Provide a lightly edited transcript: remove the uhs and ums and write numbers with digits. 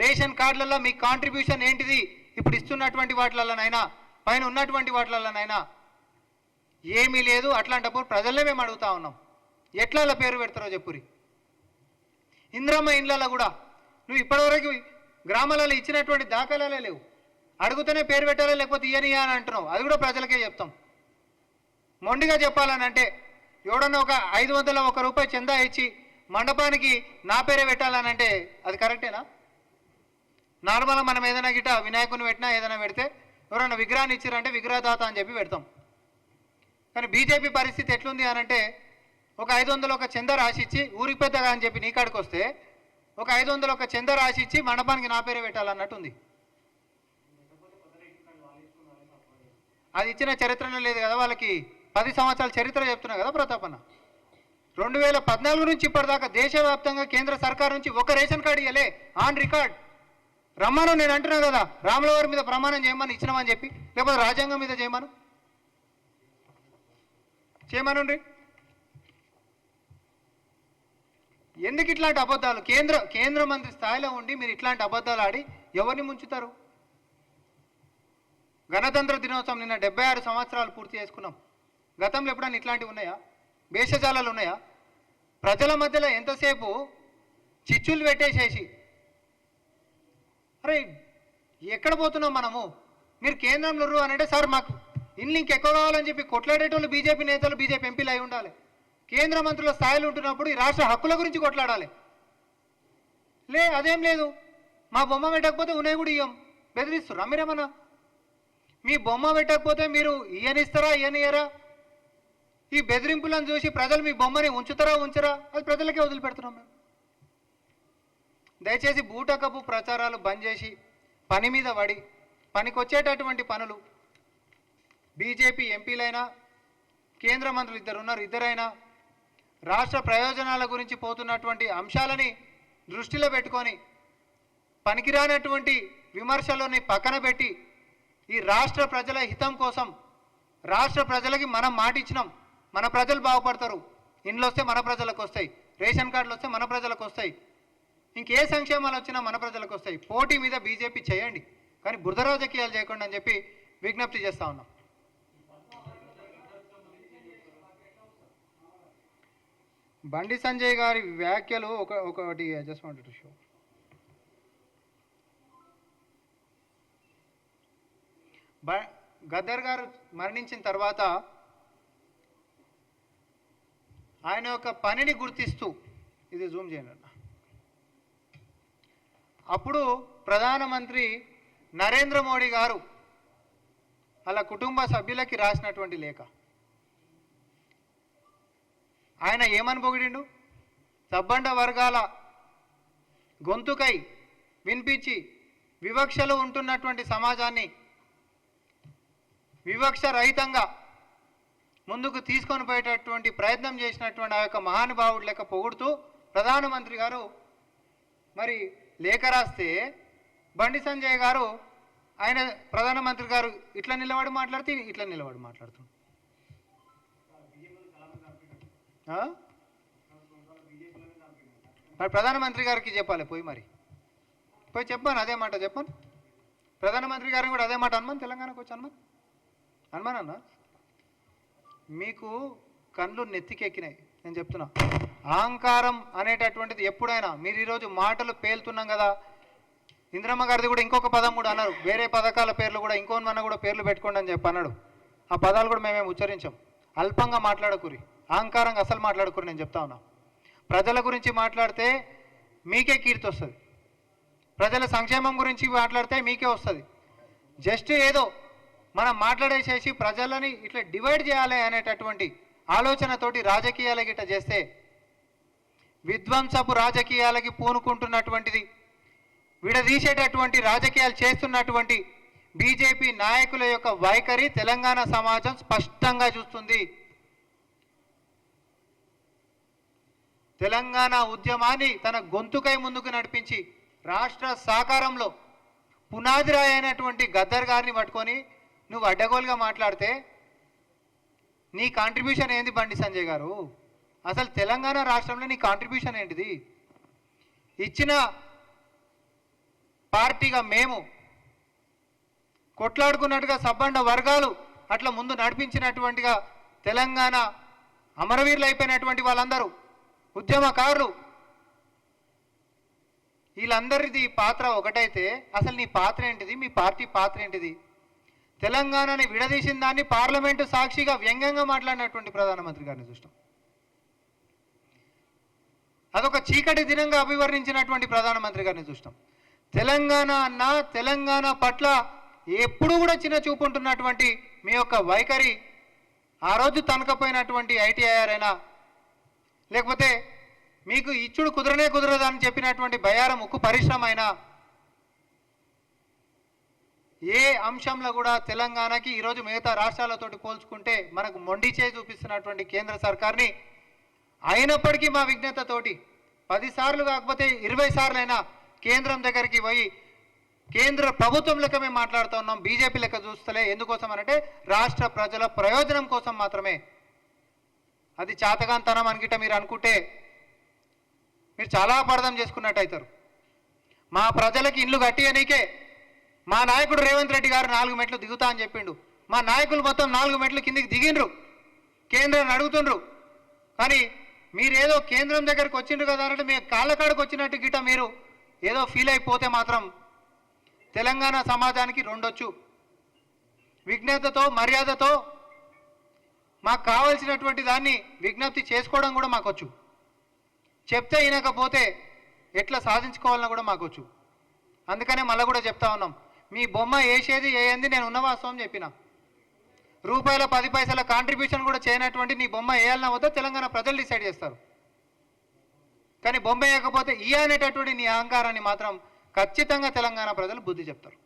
Ration కార్డులలో మీ contribution ఏంటిది? ఇప్పుడు ఇస్తున్నటువంటి వాటిలలోనైనా పైన ఉన్నటువంటి వాటిలలోనైనా ఏమీ లేదు. అట్లాంటప్పుడు ప్రజలనే మేము అడుగుతా ఉన్నాం, ఎట్లా అలా పేరు పెడతారో చెప్పురి. ఇంద్రమ్మ ఇండ్లలో కూడా నువ్వు ఇప్పటివరకు గ్రామాలలో ఇచ్చినటువంటి దాఖలాలే లేవు. అడుగుతూనే పేరు పెట్టాలి, లేకపోతే ఇయని అని అంటున్నావు. అది కూడా ప్రజలకే చెప్తాం. మొండిగా చెప్పాలని అంటే ఎవడన్నా ఒక 501 రూపాయి చందా ఇచ్చి మండపానికి నా పేరే పెట్టాలని అంటే అది కరెక్టేనా? నార్మల్గా మనం ఏదైనా గిట్ట వినాయకుని పెట్టినా ఏదైనా పెడితే ఎవరన్నా విగ్రహాన్ని ఇచ్చారంటే విగ్రహదాత అని చెప్పి పెడతాం. కానీ బీజేపీ పరిస్థితి ఎట్లుంది అని అంటే ఒక 501 చందా రాసిచ్చి ఊరికి పెద్దగా అని చెప్పి నీ కాడికి వస్తే ఒక 501 చందా రాసిచ్చి మండపానికి నా పేరే పెట్టాలన్నట్టుంది. అది ఇచ్చిన చరిత్రనే లేదు కదా వాళ్ళకి. 10 సంవత్సరాల చరిత్ర చెప్తున్నా కదా ప్రతాపన్న. 2014 నుంచి ఇప్పటిదాకా దేశవ్యాప్తంగా కేంద్ర సర్కార్ నుంచి ఒక రేషన్ కార్డు ఇవ్వలే ఆన్ రికార్డ్. రమ్మను, నేను అంటున్నా కదా, రాములవారి మీద ప్రమాణం చేయమని ఇచ్చినామని చెప్పి, లేకపోతే రాజ్యాంగం మీద చేయమనండి. ఎందుకు ఇట్లాంటి అబద్ధాలు? కేంద్ర మంత్రి స్థాయిలో ఉండి మీరు ఇట్లాంటి అబద్ధాలు ఆడి ఎవరిని ముంచుతారు? గణతంత్ర దినోత్సవం నిన్న 76 సంవత్సరాలు పూర్తి చేసుకున్నాం. గతంలో ఎప్పుడన్నా ఇట్లాంటివి ఉన్నాయా? భేషజాలాలు ఉన్నాయా? ప్రజల మధ్యలో ఎంతసేపు చిచ్చులు పెట్టేసేసి అరే ఎక్కడ పోతున్నాం మనము? మీరు కేంద్రంలో అని అంటే సార్ మాకు ఇల్లు ఇంకెక్కువ కావాలని చెప్పి కొట్లాడేటోళ్ళు బీజేపీ నేతలు, బీజేపీ ఎంపీలు అయి ఉండాలి. కేంద్ర మంత్రుల స్థాయిలో ఉంటున్నప్పుడు ఈ రాష్ట్ర హక్కుల గురించి కొట్లాడాలి. అదేం లేదు. మా బొమ్మ పెట్టకపోతే ఉన్నాయి కూడా ఇయ్యం. బెదిరిస్తురా మీరేమన్నా? మీ బొమ్మ పెట్టకపోతే మీరు ఇయ్యనిస్తారా, ఇయ్యనియరా? ఈ బెదిరింపులను చూసి ప్రజలు మీ బొమ్మని ఉంచరా? అది ప్రజలకే వదిలిపెడుతున్నాం మేము. దయచేసి బూటకపు ప్రచారాలు బంద్ చేసి పని మీద పడి పనికొచ్చేటటువంటి పనులు బీజేపీ ఎంపీలైనా కేంద్ర మంత్రులు ఇద్దరైనా రాష్ట్ర ప్రయోజనాల గురించి పోతున్నటువంటి అంశాలని దృష్టిలో పెట్టుకొని పనికిరానటువంటి విమర్శలని పక్కన పెట్టి ఈ రాష్ట్ర ప్రజల హితం కోసం, రాష్ట్ర ప్రజలకి మనం మాట ఇచ్చినాం, మన ప్రజలు బాగుపడతారు, ఇండ్లు వస్తే మన ప్రజలకు వస్తాయి, రేషన్ కార్డులు వస్తే మన ప్రజలకు వస్తాయి, ఇంకే సంక్షేమాలు వచ్చినా మన ప్రజలకు వస్తాయి. పోటీ మీద బీజేపీ చేయండి, కానీ బురద రాజకీయాలు చేయకుండా అని చెప్పి విజ్ఞప్తి చేస్తా ఉన్నాం. బండి సంజయ్ గారి వ్యాఖ్యలు ఒకటి just wanted to show. Gaddar గారు మరణించిన తర్వాత ఆయన యొక్క పనిని గుర్తిస్తూ, ఇది జూమ్ చేయండి అన్న, అప్పుడు ప్రధానమంత్రి నరేంద్ర మోడీ గారు అలా కుటుంబ సభ్యులకి రాసినటువంటి లేఖ, ఆయన ఏమని పొగిడిండు? సబ్బండ వర్గాల గొంతుకై వినిపించి వివక్షలు ఉంటున్నటువంటి సమాజాన్ని వివక్ష రహితంగా ముందుకు తీసుకొని పోయేటటువంటి ప్రయత్నం చేసినటువంటి ఆ యొక్క మహానుభావుడు లెక్క పొగుడుతూ ప్రధానమంత్రి గారు మరి లేఖ రాస్తే, బండి సంజయ్ గారు ఆయన ప్రధానమంత్రి గారు ఇట్లా నిలబడి మాట్లాడుతుంది. మరి ప్రధానమంత్రి గారికి చెప్పాలి పోయి చెప్పాను, అదే మాట చెప్పాను. ప్రధానమంత్రి గారిని కూడా అదే మాట అనమని, తెలంగాణకు వచ్చి అనమనన్న. మీకు కళ్ళు నెత్తికెక్కినాయి. నేను చెప్తున్నా, అహంకారం అనేటటువంటిది ఎప్పుడైనా, మీరు ఈరోజు మాటలు పేలుతున్నాం కదా, ఇంద్రమ్మ గారిది కూడా ఇంకొక పదం కూడా అన్నారు, వేరే పథకాల పేర్లు కూడా ఇంకోమన్నా కూడా పేర్లు పెట్టుకోండి అని చెప్పి అన్నాడు. ఆ పదాలు కూడా మేమేం ఉచ్చరించాం. అల్పంగా మాట్లాడకూరి, అహంకారంగా అసలు మాట్లాడకూరి. నేను చెప్తా ఉన్నా, ప్రజల గురించి మాట్లాడితే మీకే కీర్తి వస్తుంది, ప్రజల సంక్షేమం గురించి మాట్లాడితే మీకే వస్తుంది. జస్ట్ ఏదో మనం మాట్లాడేసేసి ప్రజలని ఇట్లా డివైడ్ చేయాలి అనేటటువంటి ఆలోచనతోటి రాజకీయాలకి ఇట్లా చేస్తే, విధ్వంసపు రాజకీయాలకి పూనుకుంటున్నటువంటిది, విడదీసేటటువంటి రాజకీయాలు చేస్తున్నటువంటి బీజేపీ నాయకుల యొక్క వైఖరి తెలంగాణ సమాజం స్పష్టంగా చూస్తుంది. తెలంగాణ ఉద్యమాన్ని తన గొంతుకై ముందుకు నడిపించి రాష్ట్ర సాకారంలో పునాదిరాయి అయినటువంటి గద్దర్ గారిని పట్టుకొని నువ్వు అడ్డగోలుగా మాట్లాడితే నీ కాంట్రిబ్యూషన్ ఏంది బండి సంజయ్ గారు? అసలు తెలంగాణ రాష్ట్రంలో నీ కాంట్రిబ్యూషన్ ఏంటిది? ఇచ్చిన పార్టీగా మేము కొట్లాడుకున్నట్టుగా సబ్బండ వర్గాలు అట్లా ముందు నడిపించినటువంటిగా తెలంగాణ అమరవీరులు అయిపోయినటువంటి వాళ్ళందరూ ఉద్యమకారులు వీళ్ళందరిది పాత్ర ఒకటైతే అసలు నీ పాత్ర ఏంటిది, మీ పార్టీ పాత్ర ఏంటిది? తెలంగాణని విడదీసిన దాన్ని పార్లమెంటు సాక్షిగా వ్యంగ్యంగా మాట్లాడినటువంటి ప్రధానమంత్రి గారిని చూస్తాం. అదొక చీకటి దినంగా అభివర్ణించినటువంటి ప్రధానమంత్రి గారిని చూస్తాం. తెలంగాణ అన్న తెలంగాణ పట్ల ఎప్పుడు కూడా చిన్న చూపు ఉంటున్నటువంటి మీ యొక్క వైఖరి ఆ రోజు తనకపోయినటువంటి ఐటీఐఆర్ అయినా లేకపోతే మీకు ఇచ్చుడు కుదరనే కుదరదని చెప్పినటువంటి బయారం ఉక్కు పరిశ్రమ అయినా ఏ అంశంలో కూడా తెలంగాణకి ఈరోజు మిగతా రాష్ట్రాలతోటి పోల్చుకుంటే మనకు మొండి చేయి చూపిస్తున్నటువంటి కేంద్ర సర్కార్ని అయినప్పటికీ మా విజ్ఞతతోటి 10 సార్లు కాకపోతే 20 సార్లు అయినా కేంద్రం దగ్గరికి పోయి కేంద్ర ప్రభుత్వం లెక్క మేము మాట్లాడుతూ ఉన్నాం, బీజేపీ లెక్క చూస్తలే. ఎందుకోసం అనంటే రాష్ట్ర ప్రజల ప్రయోజనం కోసం మాత్రమే. అది చాతగాంతనం అనుకుంటే మీరు అనుకుంటే మీరు చాలా అపార్థం చేసుకున్నట్టు అవుతారు. మా ప్రజలకి ఇల్లు కట్టియనీకే మా నాయకుడు రేవంత్ రెడ్డి గారు 4 మెట్లు దిగుతా అని చెప్పిండు. మా నాయకులు మొత్తం 4 మెట్లు కిందికి దిగిండ్రు, కేంద్రాన్ని అడుగుతుండ్రు. కానీ మీరేదో కేంద్రం దగ్గరికి వచ్చిండ్రు కదా అంటే మీ కాళ్ళకాడకు వచ్చినట్టు గిట్ట మీరు ఏదో ఫీల్ అయిపోతే మాత్రం తెలంగాణ సమాజానికి రెండొచ్చు. విజ్ఞతతో మర్యాదతో మాకు కావాల్సినటువంటి దాన్ని విజ్ఞప్తి చేసుకోవడం కూడా మాకొచ్చు. చెప్తే వినకపోతే ఎట్లా సాధించుకోవాలన్నా కూడా మాకొచ్చు. అందుకనే మళ్ళీ కూడా చెప్తా ఉన్నాం, మీ బొమ్మ వేసేది వేయంది నేను ఉన్న వాస్తవం చెప్పిన. రూపాయల 10 పైసల కాంట్రిబ్యూషన్ కూడా చేయనటువంటి నీ బొమ్మ వేయాలన్నా వద్దా తెలంగాణ ప్రజలు డిసైడ్ చేస్తారు. కానీ బొమ్మ వేయకపోతే ఈ అనేటటువంటి నీ అహంకారాన్ని మాత్రం ఖచ్చితంగా తెలంగాణ ప్రజలు బుద్ధి చెప్తారు.